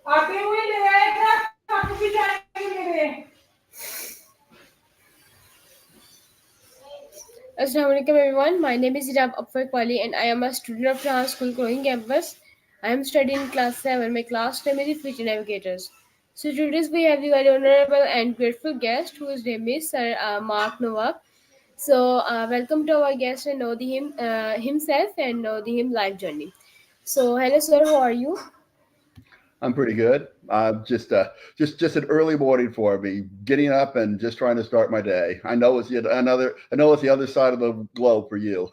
आते हुए ले आया था काफी भी जाएंगे मेरे Assalamualaikum everyone. My name is Irab Afar Kwali and I am a student of Trans School Growing Campus. I am studying in class 7. My class name is Future Navigators. So today we have the very honorable and grateful guest whose name is Sir Mark Novak. So welcome to our guest and know himself and know him life journey. So hello sir, how are you? I'm pretty good. Just an early morning for me, getting up and just trying to start my day. I know it's the other side of the globe for you.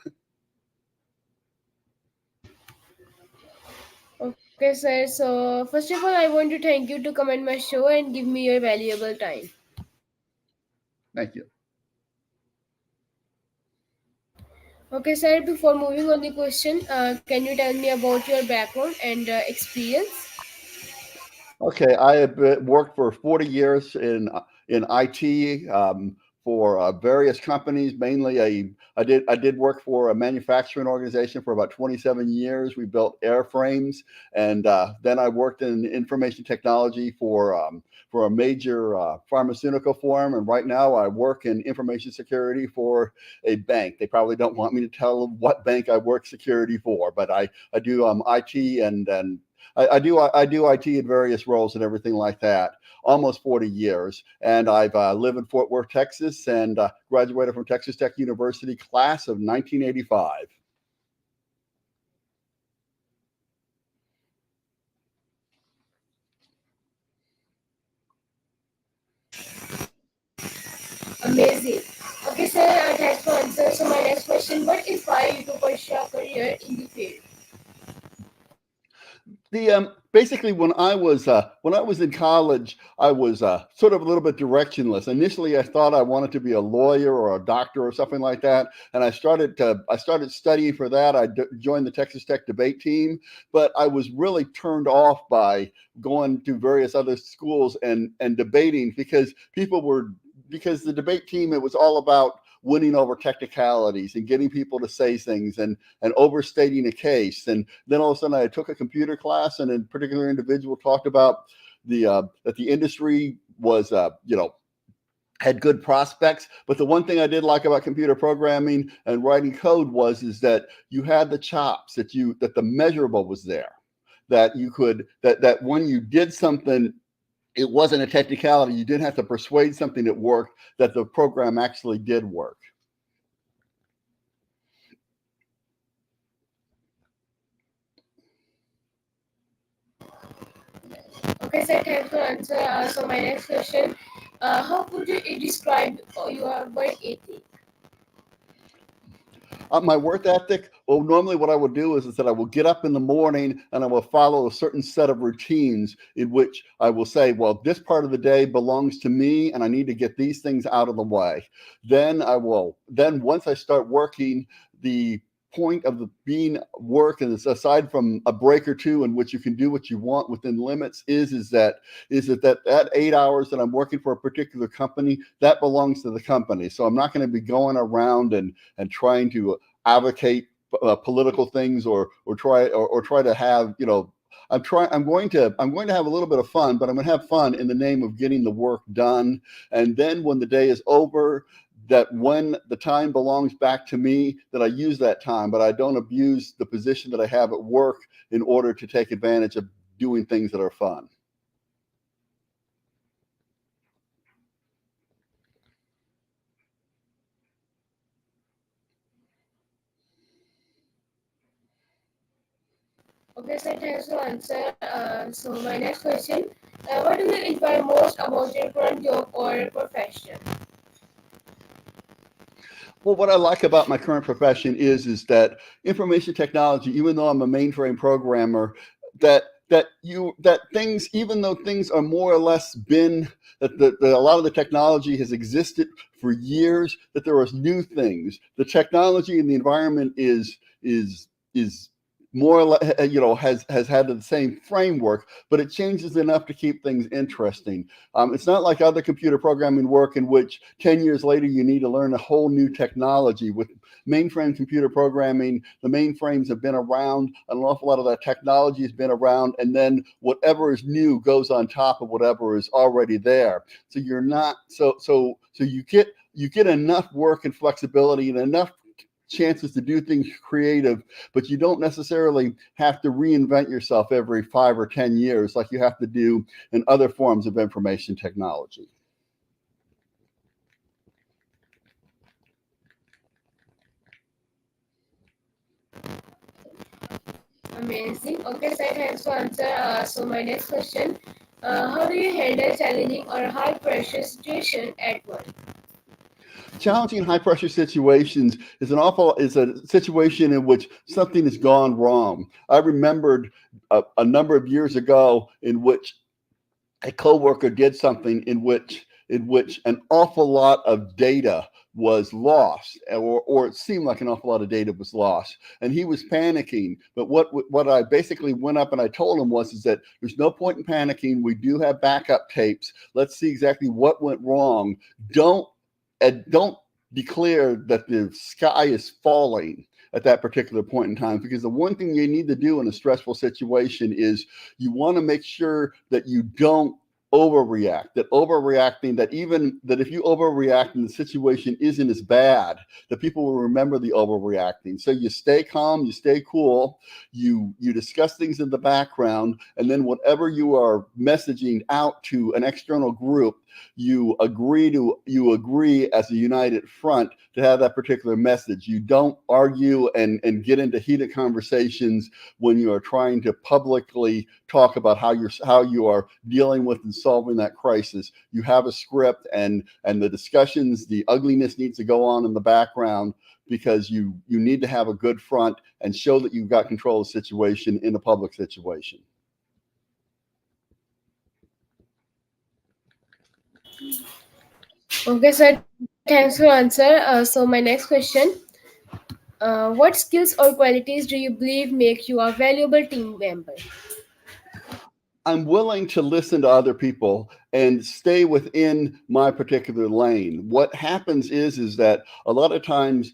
Okay sir, so first of all I want to thank you to come on my show and give me your valuable time. Thank you. Okay, sir, before moving on the question, can you tell me about your background and experience? Okay, I have worked for 40 years in IT for various companies. Mainly, I did work for a manufacturing organization for about 27 years. We built airframes, and then I worked in information technology for a major pharmaceutical firm. And right now, I work in information security for a bank. They probably don't want me to tell what bank I work security for, but I do IT and I do IT in various roles and everything like that. Almost 40 years, and I've lived in Fort Worth, Texas, and graduated from Texas Tech University, class of 1985. Amazing. Okay, sir, thanks for answer. So my next question: what inspired you to pursue a career in the field? The basically when I was in college, I was sort of a little bit directionless. Initially, I thought I wanted to be a lawyer or a doctor or something like that, and I started studying for that. Joined the Texas Tech debate team, but I was really turned off by going to various other schools and debating because the debate team, it was all about winning over technicalities and getting people to say things and overstating a case. And then all of a sudden I took a computer class, and a particular individual talked about that the industry was had good prospects. But the one thing I did like about computer programming and writing code is that you had the chops, that the measurable was there, that you could that when you did something, it wasn't a technicality. You didn't have to persuade something that worked, that the program actually did work. Okay, sir, thanks for answer. So my next question: how would you describe your work ethic? My work ethic, well, normally what I will do is that I will get up in the morning and I will follow a certain set of routines in which I will say, well, this part of the day belongs to me and I need to get these things out of the way. Then once I start working, the point of the being work, and aside from a break or two in which you can do what you want within limits, is that 8 hours that I'm working for a particular company, that belongs to the company. So I'm not going to be going around and trying to advocate political things or try to have I'm going to have a little bit of fun, but I'm going to have fun in the name of getting the work done. And then when the day is over, that when the time belongs back to me, that I use that time, but I don't abuse the position that I have at work in order to take advantage of doing things that are fun. Okay, sir, thanks for answer. So my next question: what do you enjoy most about your current job or profession? Well, what I like about my current profession is that information technology, even though I'm a mainframe programmer, that things, even though things are more or less been that a lot of the technology has existed for years, that there are new things. The technology and the environment is has had the same framework, but it changes enough to keep things interesting. It's not like other computer programming work in which 10 years later you need to learn a whole new technology. With mainframe computer programming, the mainframes have been around, and an awful lot of that technology has been around, and then whatever is new goes on top of whatever is already there. So you're not so you get enough work and flexibility and enough chances to do things creative, but you don't necessarily have to reinvent yourself every 5 or 10 years like you have to do in other forms of information technology. Amazing. Okay, so thanks for answer. So my next question: how do you handle challenging or high pressure situation at work? Challenging high pressure situations is a situation in which something has gone wrong. I remembered a number of years ago in which a coworker did something in which an awful lot of data was lost, or it seemed like an awful lot of data was lost, and he was panicking. But what I basically went up and I told him is that there's no point in panicking. We do have backup tapes. Let's see exactly what went wrong. Don't declare that the sky is falling at that particular point in time, because the one thing you need to do in a stressful situation is you want to make sure that you don't overreact, that if you overreact and the situation isn't as bad, that people will remember the overreacting. So you stay calm, you stay cool, you discuss things in the background, and then whatever you are messaging out to an external group, you agree as a united front to have that particular message. You don't argue and get into heated conversations when you are trying to publicly talk about how you are dealing with and solving that crisis. You have a script, and the discussions, the ugliness needs to go on in the background, because you need to have a good front and show that you've got control of the situation in a public situation. Okay, sir. Thanks for answer. So my next question: what skills or qualities do you believe make you a valuable team member? I'm willing to listen to other people and stay within my particular lane. What happens is that a lot of times,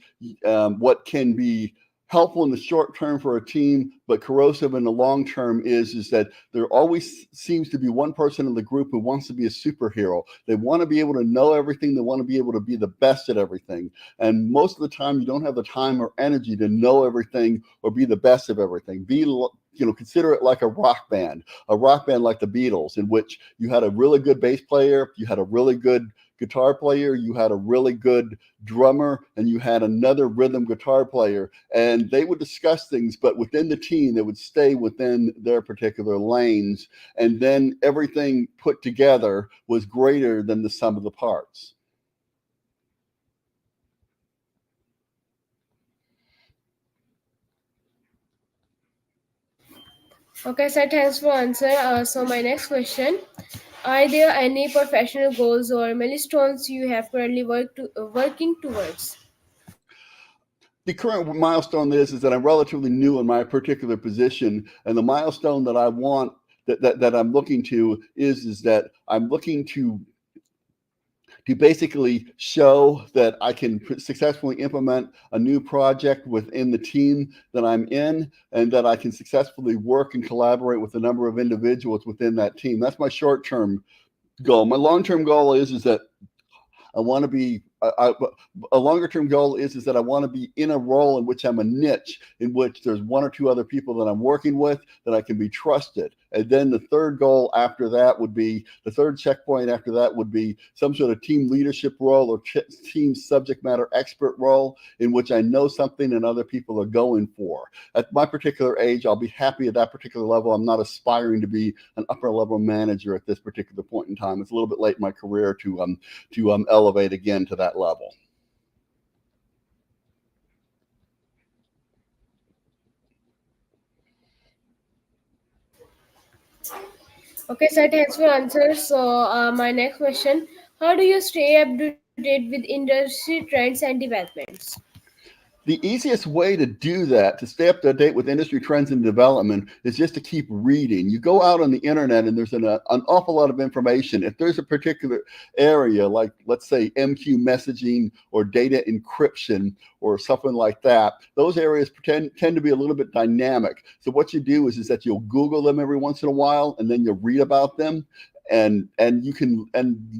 what can be helpful in the short term for a team, but corrosive in the long term, is that there always seems to be one person in the group who wants to be a superhero. They want to be able to know everything. They want to be able to be the best at everything. And most of the time, you don't have the time or energy to know everything or be the best of everything. Consider it like a rock band like the Beatles, in which you had a really good bass player, you had a really good guitar player, you had a really good drummer, and you had another rhythm guitar player, and they would discuss things, but within the team, they would stay within their particular lanes, and then everything put together was greater than the sum of the parts. Okay, sir. Thanks for answer. So my next question: are there any professional goals or milestones you have currently working towards? The current milestone is that I'm relatively new in my particular position, and the milestone that I want that I'm looking to is that I'm looking to basically show that I can successfully implement a new project within the team that I'm in, and that I can successfully work and collaborate with a number of individuals within that team. That's my short-term goal. My long-term goal is that I want to be a longer term goal is that I want to be in a role in which I'm a niche, in which there's one or two other people that I'm working with, that I can be trusted. And then the third goal after that would be, the third checkpoint after that would be some sort of team leadership role or team subject matter expert role, in which I know something and other people are going for. At my particular age, I'll be happy at that particular level. I'm not aspiring to be an upper level manager at this particular point in time. It's a little bit late in my career to elevate again to that level. Okay, sir. Thanks for answer. So my next question: how do you stay up to date with industry trends and developments? The easiest way to do that, to stay up to date with industry trends and development, is just to keep reading. You go out on the internet and there's an awful lot of information. If there's a particular area, like let's say MQ messaging or data encryption or something like that, those areas tend to be a little bit dynamic. So what you do is that you'll Google them every once in a while, and then you'll read about them. And you can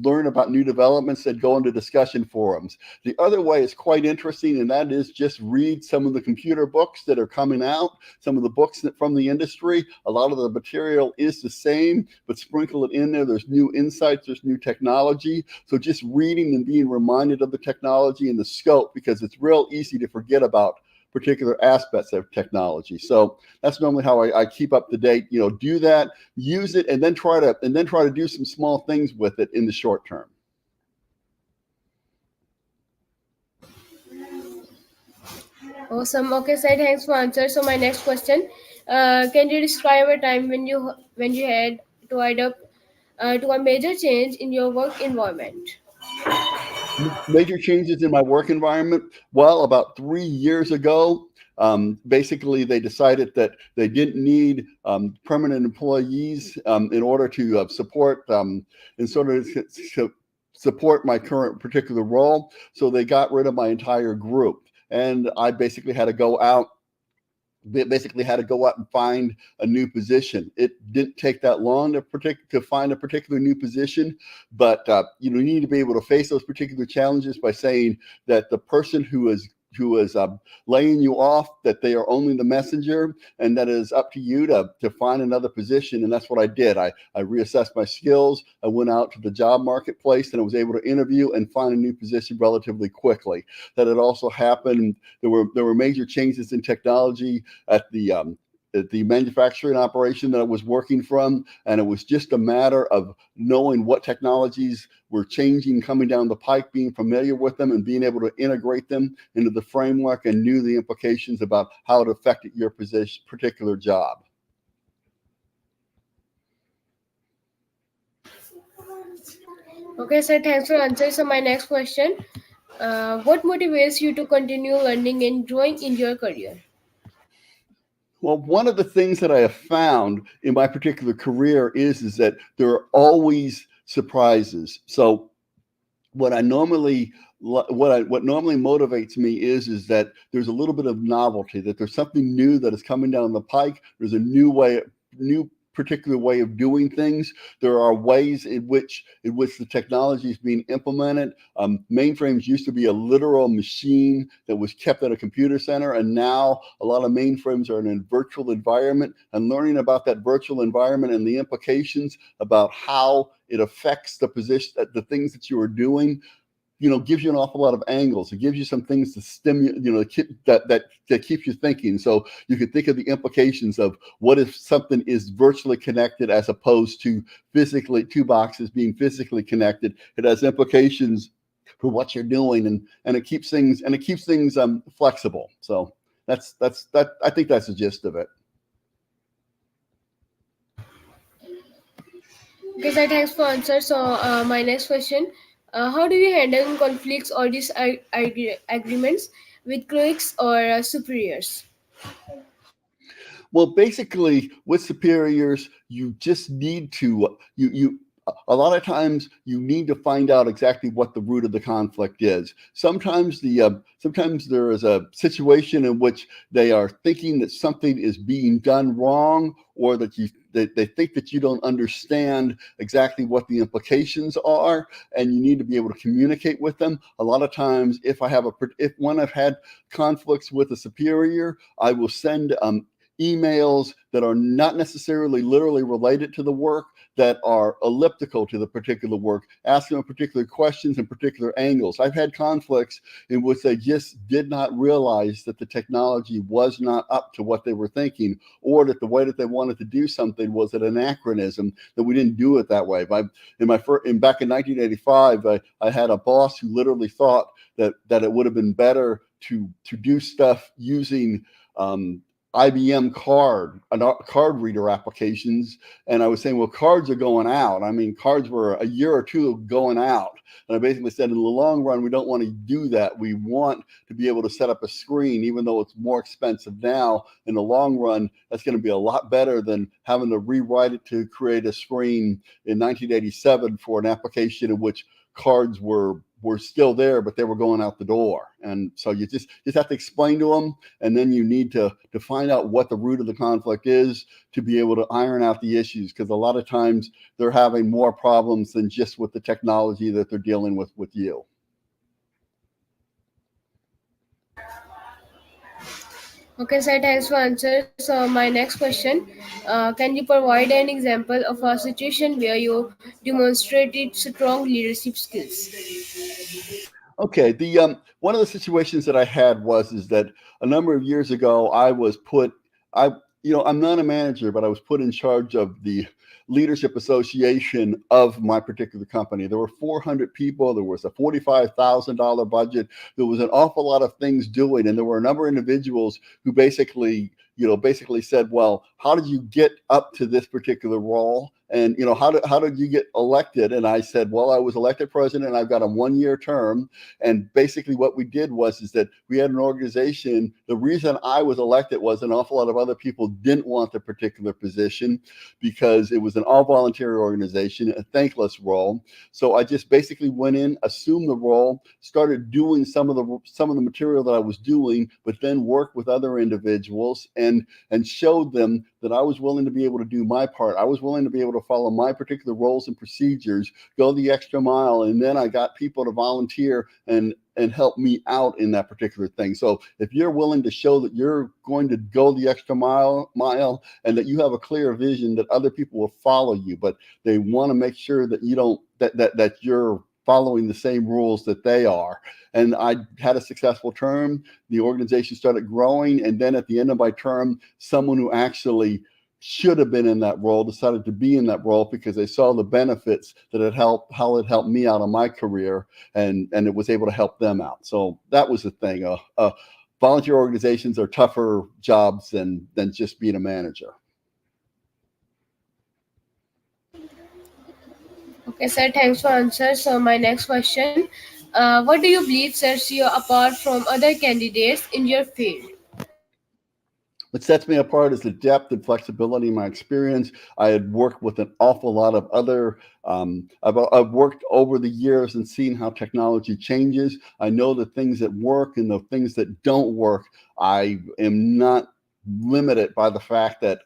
learn about new developments that go into discussion forums. The other way is quite interesting, and that is just read some of the computer books that are coming out, some of the books from the industry. A lot of the material is the same, but sprinkle it in there. There's new insights, there's new technology. So just reading and being reminded of the technology and the scope, because it's real easy to forget about particular aspects of technology. So that's normally how I keep up to date. Do that, use it, and then try to do some small things with it in the short term. Awesome. Okay, Sai, thanks for answer. So my next question, can you describe a time when you had to adapt to a major change in your work environment? Major changes in my work environment. Well, about 3 years ago, basically they decided that they didn't need permanent employees in order to support support my current particular role. So they got rid of my entire group, and I basically had to go out and find a new position. It didn't take that long to find a particular new position, but you need to be able to face those particular challenges by saying that the person who is laying you off, that they are only the messenger, and that it is up to you to find another position. And that's what I did. I reassessed my skills. I went out to the job marketplace, and I was able to interview and find a new position relatively quickly. That it also happened. There were major changes in technology at the manufacturing operation that I was working from, and it was just a matter of knowing what technologies were changing, coming down the pike, being familiar with them, and being able to integrate them into the framework, and knew the implications about how it affected your particular job. Okay, sir, thanks for answer. So my next question, what motivates you to continue learning and growing in your career? Well, one of the things that I have found in my particular career is that there are always surprises. So what normally motivates me is that there's a little bit of novelty, that there's something new that is coming down the pike. There's a new particular way of doing things. There are ways in which the technology is being implemented. Mainframes used to be a literal machine that was kept at a computer center, and now a lot of mainframes are in a virtual environment. And learning about that virtual environment and the implications about how it affects the things that you are doing, gives you an awful lot of angles. It gives you some things to stimulate, that keeps you thinking. So you can think of the implications of what if something is virtually connected as opposed to physically, two boxes being physically connected. It has implications for what you're doing, and it keeps things flexible. So that's I think that's the gist of it. Okay, sir, thanks for answer. So my next question, how do you handle conflicts or disagreements with colleagues or superiors? Well, basically, with superiors, you just need to a lot of times you need to find out exactly what the root of the conflict is. Sometimes there is a situation in which they are thinking that something is being done wrong, or that they think that you don't understand exactly what the implications are, and you need to be able to communicate with them. A lot of times, when I've had conflicts with a superior, I will send emails that are not necessarily literally related to the work, that are elliptical to the particular work, asking them particular questions and particular angles. I've had conflicts in which they just did not realize that the technology was not up to what they were thinking, or that the way that they wanted to do something was an anachronism, that we didn't do it that way. Back in 1985, I had a boss who literally thought that it would have been better to do stuff using IBM card reader applications, and I was saying, well, cards are going out. I mean, cards were a year or two going out, and I basically said, in the long run, we don't want to do that. We want to be able to set up a screen, even though it's more expensive now. In the long run, that's going to be a lot better than having to rewrite it to create a screen in 1987 for an application in which cards were still there, but they were going out the door. And so you just have to explain to them, and then you need to find out what the root of the conflict is to be able to iron out the issues, because a lot of times they're having more problems than just with the technology that they're dealing with you. Okay, sir, thanks for answer. So my next question, can you provide an example of a situation where you demonstrated strong leadership skills? Okay, the one of the situations that I had is that a number of years ago I was put I I'm not a manager, but I was put in charge of the leadership association of my particular company. There were 400 people. There was a $45,000 budget. There was an awful lot of things doing, and there were a number of individuals who basically said, well, how did you get up to this particular role? And how did you get elected? And I said, well, I was elected president, and I've got a 1-year term. And basically what we did is that we had an organization. The reason I was elected was an awful lot of other people didn't want the particular position because it was an all volunteer organization, a thankless role. So I just basically went in, assumed the role, started doing some of the material that I was doing, but then worked with other individuals and showed them that I was willing to be able to do my part. I was willing to be able to follow my particular roles and procedures, go the extra mile, and then I got people to volunteer and help me out in that particular thing. So if you're willing to show that you're going to go the extra mile and that you have a clear vision, that other people will follow you, but they want to make sure that you don't that you're following the same rules that they are. And I had a successful term. The organization started growing, and then at the end of my term, someone who actually should have been in that role decided to be in that role because they saw the benefits that how it helped me out in my career, and it was able to help them out. So that was the thing. Volunteer organizations are tougher jobs than just being a manager. Okay, sir, thanks for answer. So my next question, what do you believe sets you apart from other candidates in your field? What sets me apart is the depth and flexibility in my experience. I had worked with an awful lot of other, I've worked over the years and seen how technology changes. I know the things that work and the things that don't work. I am not limited by the fact that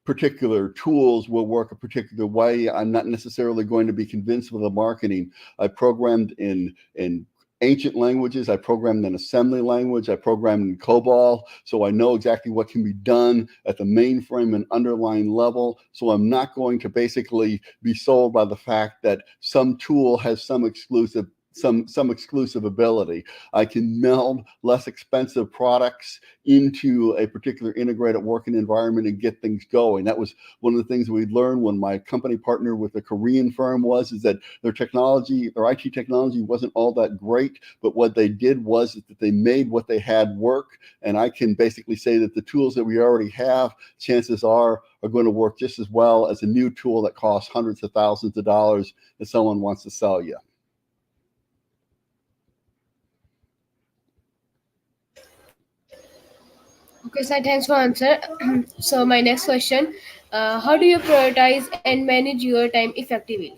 particular tools will work a particular way. I'm not necessarily going to be convinced with the marketing. I programmed in ancient languages. I programmed in assembly language. I programmed in COBOL. So I know exactly what can be done at the mainframe and underlying level. So I'm not going to basically be sold by the fact that some tool has some exclusive ability. I can meld less expensive products into a particular integrated working environment and get things going. That was one of the things we learned when my company partnered with a Korean firm is that their IT technology wasn't all that great, but what they did was that they made what they had work. And I can basically say that the tools that we already have, chances are going to work just as well as a new tool that costs hundreds of thousands of dollars that someone wants to sell you. Okay, sir, thanks for answer. So my next question, how do you prioritize and manage your time effectively?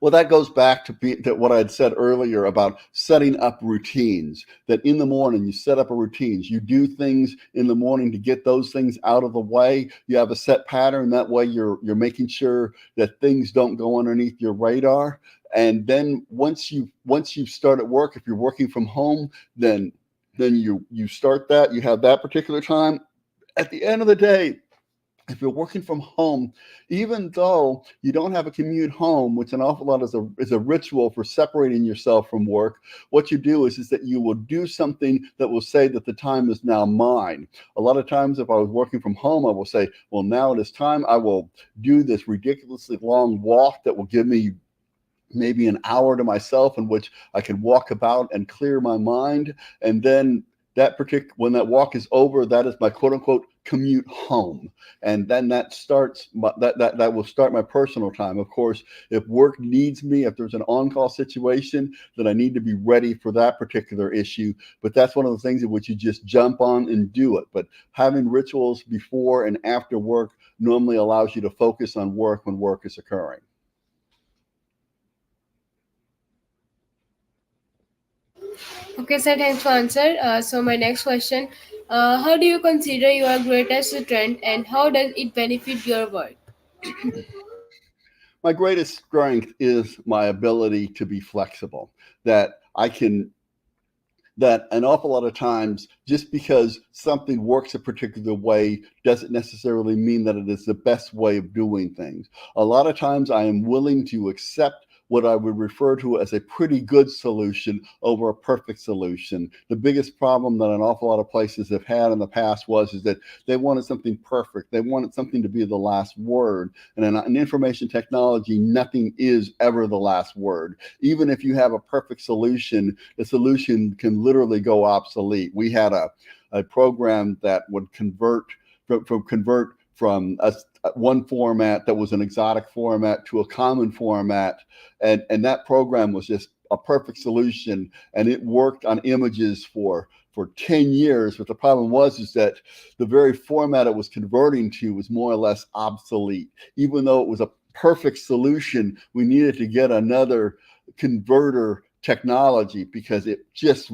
Well, that goes back to what I had said earlier about setting up routines, that in the morning you set up a routines. You do things in the morning to get those things out of the way. You have a set pattern. That way you're making sure that things don't go underneath your radar. And then once you've started work, if you're working from home, then you start that. You have that particular time. At the end of the day, if you're working from home, even though you don't have a commute home, which an awful lot is a ritual for separating yourself from work, what you do is that you will do something that will say that the time is now mine. A lot of times, if I was working from home, I will say, well, now it is time. I will do this ridiculously long walk that will give me maybe an hour to myself in which I can walk about and clear my mind. And then when that walk is over, that is my quote unquote commute home. And then that will start my personal time. Of course, if work needs me, if there's an on-call situation, then I need to be ready for that particular issue. But that's one of the things in which you just jump on and do it. But having rituals before and after work normally allows you to focus on work when work is occurring. Okay, sir, thanks for answer. So my next question, how do you consider your greatest strength and how does it benefit your work? My greatest strength is my ability to be flexible, that I can that an awful lot of times, just because something works a particular way doesn't necessarily mean that it is the best way of doing things. A lot of times I am willing to accept what I would refer to as a pretty good solution over a perfect solution. The biggest problem that an awful lot of places have had in the past is that they wanted something perfect. They wanted something to be the last word. And in information technology, nothing is ever the last word. Even if you have a perfect solution, the solution can literally go obsolete. We had a program that would convert from one format that was an exotic format to a common format, and that program was just a perfect solution, and it worked on images for 10 years. But the problem is that the very format it was converting to was more or less obsolete. Even though it was a perfect solution, we needed to get another converter technology because it just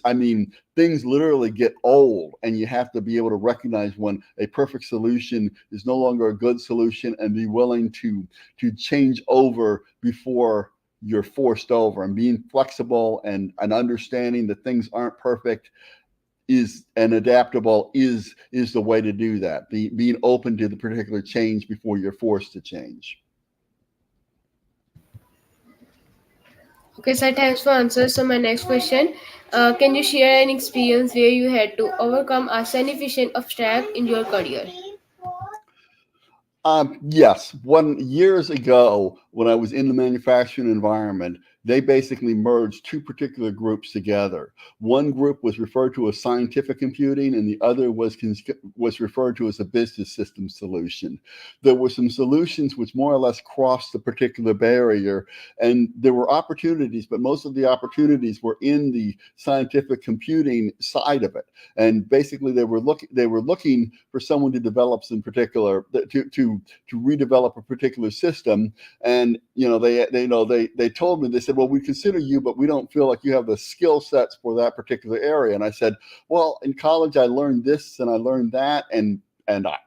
I mean, things literally get old, and you have to be able to recognize when a perfect solution is no longer a good solution and be willing to change over before you're forced over. And being flexible and understanding that things aren't perfect and adaptable is the way to do that. Being open to the particular change before you're forced to change. Okay, sir, thanks for answer. So my next question, can you share an experience where you had to overcome a significant obstacle in your career? Yes. Years ago, when I was in the manufacturing environment, they basically merged two particular groups together. One group was referred to as scientific computing, and the other was referred to as a business system solution. There were some solutions which more or less crossed the particular barrier, and there were opportunities, but most of the opportunities were in the scientific computing side of it. And basically, they were looking for someone to develop some particular to redevelop a particular system. And they told me, they said, well, we consider you, but we don't feel like you have the skill sets for that particular area. And I said, well, in college I learned this and I learned that, and and I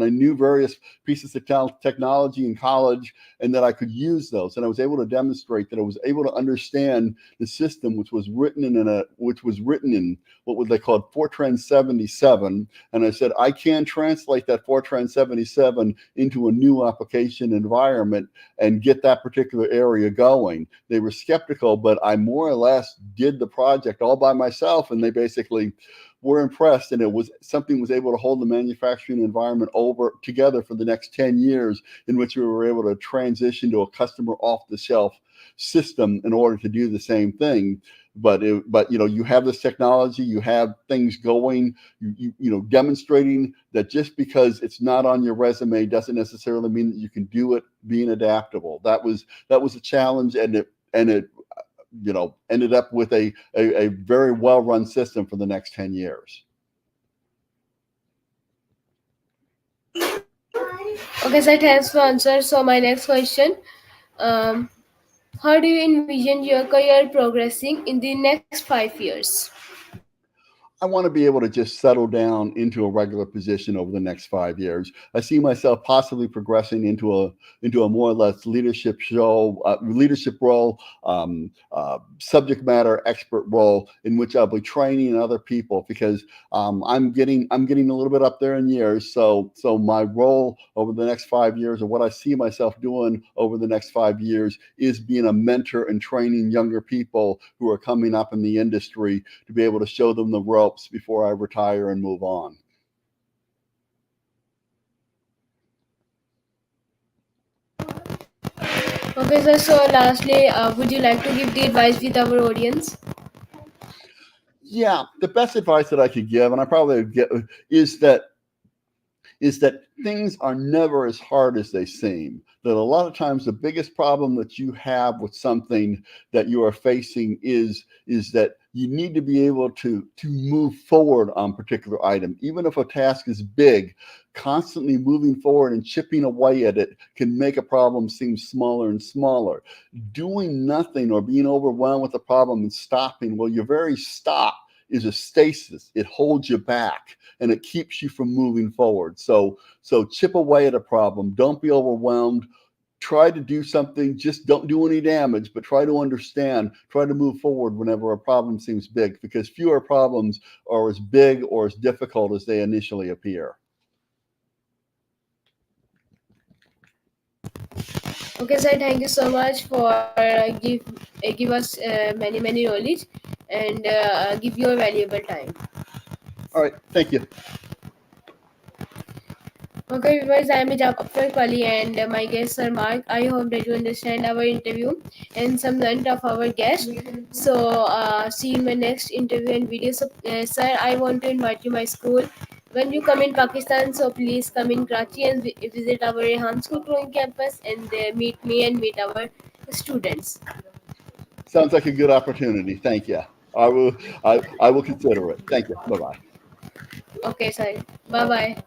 knew various pieces of technology in college, and that I could use those. And I was able to demonstrate that I was able to understand the system, which was written in what they called Fortran 77. And I said, I can translate that Fortran 77 into a new application environment and get that particular area going. They were skeptical, but I more or less did the project all by myself, and they basically were impressed, and was able to hold the manufacturing environment together for the next 10 years, in which we were able to transition to a customer off-the-shelf system in order to do the same thing. But you have this technology, you have things going, demonstrating that just because it's not on your resume doesn't necessarily mean that you can do it. Being adaptable, that was a challenge, and it ended up with a very well-run system for the next 10 years. Okay, sir, thanks for answer. So my next question, um, how do you envision your career progressing in the next 5 years? I want to be able to just settle down into a regular position over the next 5 years. I see myself possibly progressing into a more or less leadership role, subject matter expert role, in which I'll be training other people, because I'm getting a little bit up there in years. So my role over the next 5 years, or what I see myself doing over the next 5 years, is being a mentor and training younger people who are coming up in the industry, to be able to show them the ropes before I retire and move on. Okay, sir. So lastly, would you like to give the advice with our audience? Yeah, the best advice that I could give, and I probably would get, is that things are never as hard as they seem. That a lot of times the biggest problem that you have with something that you are facing is that you need to be able to move forward on a particular item. Even if a task is big, constantly moving forward and chipping away at it can make a problem seem smaller and smaller. Doing nothing or being overwhelmed with the problem and stopping, well, your very stop is a stasis. It holds you back and it keeps you from moving forward. So chip away at a problem. Don't be overwhelmed. Try to do something. Just don't do any damage, but try to understand. Try to move forward whenever a problem seems big, because fewer problems are as big or as difficult as they initially appear. Okay, sir. Thank you so much for give us many knowledge and give your valuable time. All right. Thank you. Okay, viewers, I am Afar Kwali and my guest Sir Mark. I hope that you understand our interview and some learned of our guest. So, see you in my next interview and video. So, sir, I want to invite you my school. When you come in Pakistan, so please come in Karachi and visit our Rehan School growing campus and meet me and meet our students. Sounds like a good opportunity. Thank you. I will consider it. Thank you. Bye bye. Okay, sir. Bye bye.